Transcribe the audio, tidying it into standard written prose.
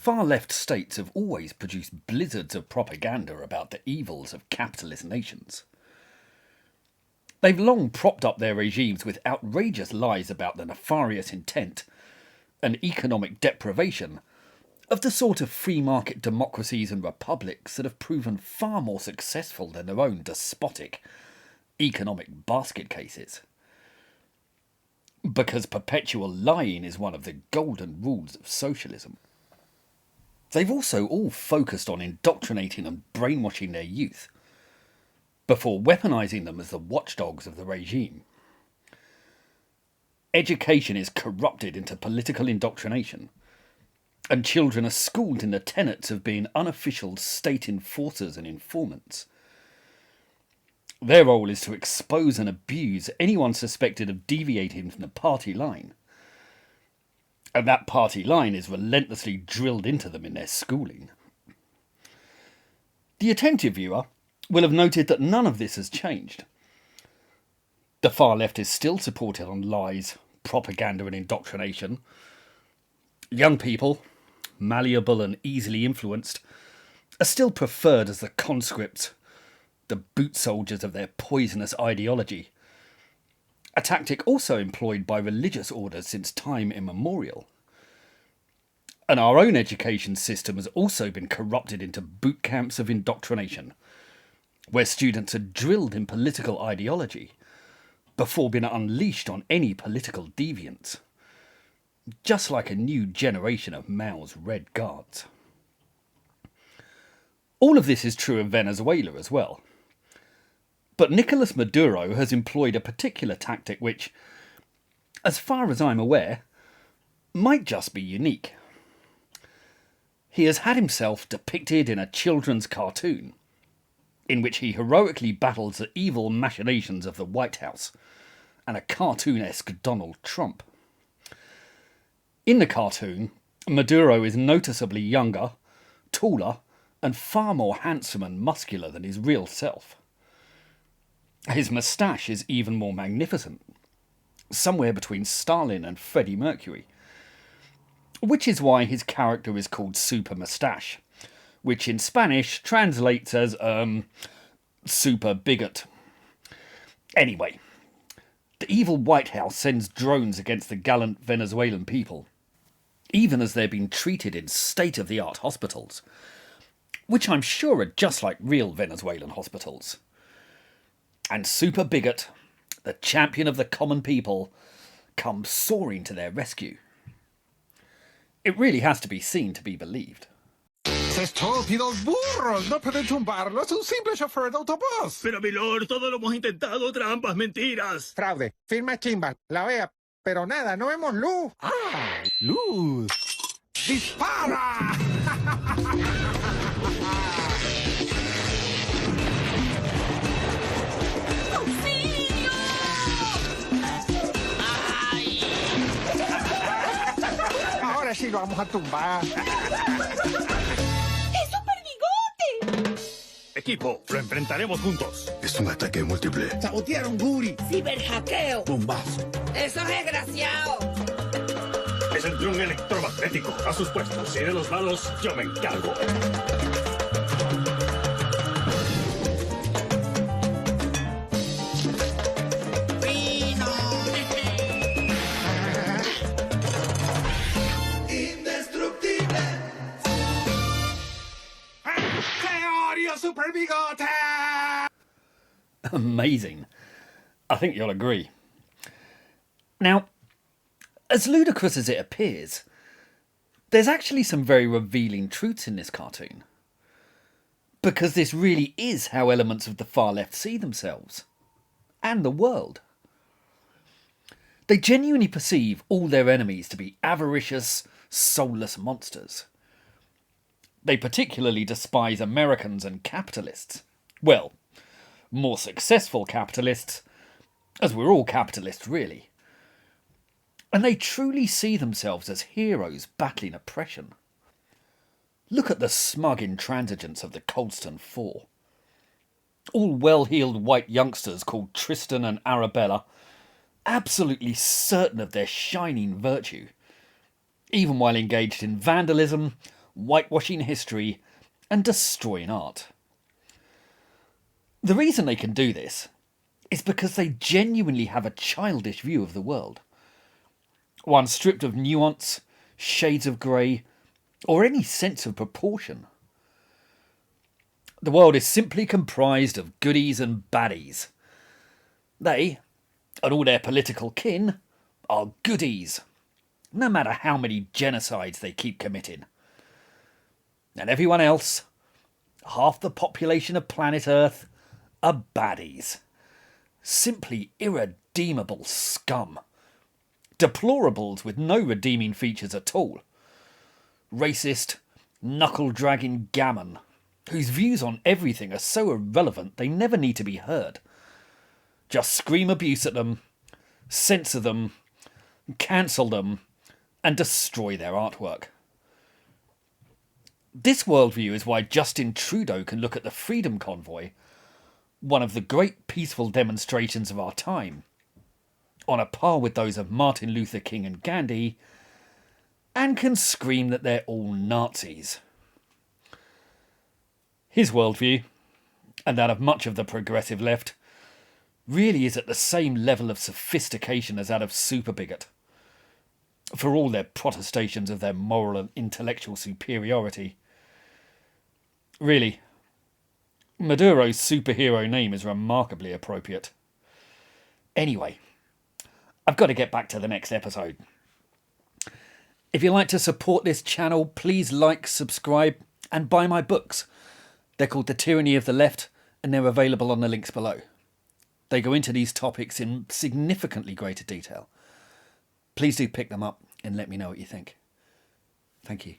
far-left states have always produced blizzards of propaganda about the evils of capitalist nations. They've long propped up their regimes with outrageous lies about the nefarious intent and economic deprivation of the sort of free market democracies and republics that have proven far more successful than their own despotic economic basket cases. Because perpetual lying is one of the golden rules of socialism. They've also all focused on indoctrinating and brainwashing their youth, before weaponising them as the watchdogs of the regime. Education is corrupted into political indoctrination, and children are schooled in the tenets of being unofficial state enforcers and informants. Their role is to expose and abuse anyone suspected of deviating from the party line. And that party line is relentlessly drilled into them in their schooling. The attentive viewer will have noted that none of this has changed. The far left is still supported on lies, propaganda and indoctrination. Young people, malleable and easily influenced, are still preferred as the conscripts, the boot soldiers of their poisonous ideology, a tactic also employed by religious orders since time immemorial. And our own education system has also been corrupted into boot camps of indoctrination, where students are drilled in political ideology before being unleashed on any political deviants, just like a new generation of Mao's Red Guards. All of this is true of Venezuela as well. But Nicolas Maduro has employed a particular tactic which, as far as I'm aware, might just be unique. He has had himself depicted in a children's cartoon, in which he heroically battles the evil machinations of the White House and a cartoon-esque Donald Trump. In the cartoon, Maduro is noticeably younger, taller, and far more handsome and muscular than his real self. His moustache is even more magnificent, somewhere between Stalin and Freddie Mercury, which is why his character is called Super Moustache, which in Spanish translates as, super bigot. Anyway, the evil White House sends drones against the gallant Venezuelan people, even as they're being treated in state-of-the-art hospitals, which I'm sure are just like real Venezuelan hospitals. And Super Bigot, the champion of the common people, comes soaring to their rescue. It really has to be seen to be believed. Estúpidos burros, no pueden tumbarlo, es un simple chofer de autobús. Pero, mi lord, todo lo hemos intentado, trampas, mentiras. Fraude, firma chimba, la vea, pero nada, no vemos luz. ¡Ah! ¡Luz! ¡Dispara! Ahora sí lo vamos a tumbar. Equipo, lo enfrentaremos juntos. Es un ataque múltiple. Sabotearon Guri. Ciberhackeo. Bombazo. Esos desgraciados. Es el dron electromagnético. A sus puestos. Si de los malos, yo me encargo. Super bigote! Amazing. I think you'll agree. Now, as ludicrous as it appears, there's actually some very revealing truths in this cartoon. Because this really is how elements of the far left see themselves. And the world. They genuinely perceive all their enemies to be avaricious, soulless monsters. They particularly despise Americans and capitalists. Well, more successful capitalists, as we're all capitalists really. And they truly see themselves as heroes battling oppression. Look at the smug intransigence of the Colston Four. All well-heeled white youngsters called Tristan and Arabella, absolutely certain of their shining virtue, even while engaged in vandalism, whitewashing history, and destroying art. The reason they can do this is because they genuinely have a childish view of the world. One stripped of nuance, shades of grey, or any sense of proportion. The world is simply comprised of goodies and baddies. They, and all their political kin, are goodies, no matter how many genocides they keep committing. And everyone else, half the population of planet Earth, are baddies. Simply irredeemable scum. Deplorables with no redeeming features at all. Racist, knuckle-dragging gammon, whose views on everything are so irrelevant they never need to be heard. Just scream abuse at them, censor them, cancel them, and destroy their artwork. This worldview is why Justin Trudeau can look at the Freedom Convoy, one of the great peaceful demonstrations of our time, on a par with those of Martin Luther King and Gandhi, and can scream that they're all Nazis. His worldview, and that of much of the progressive left, really is at the same level of sophistication as that of super bigot. For all their protestations of their moral and intellectual superiority. Really, Maduro's superhero name is remarkably appropriate. Anyway, I've got to get back to the next episode. If you'd like to support this channel, please like, subscribe, and buy my books. They're called The Tyranny of the Left, and they're available on the links below. They go into these topics in significantly greater detail. Please do pick them up and let me know what you think. Thank you.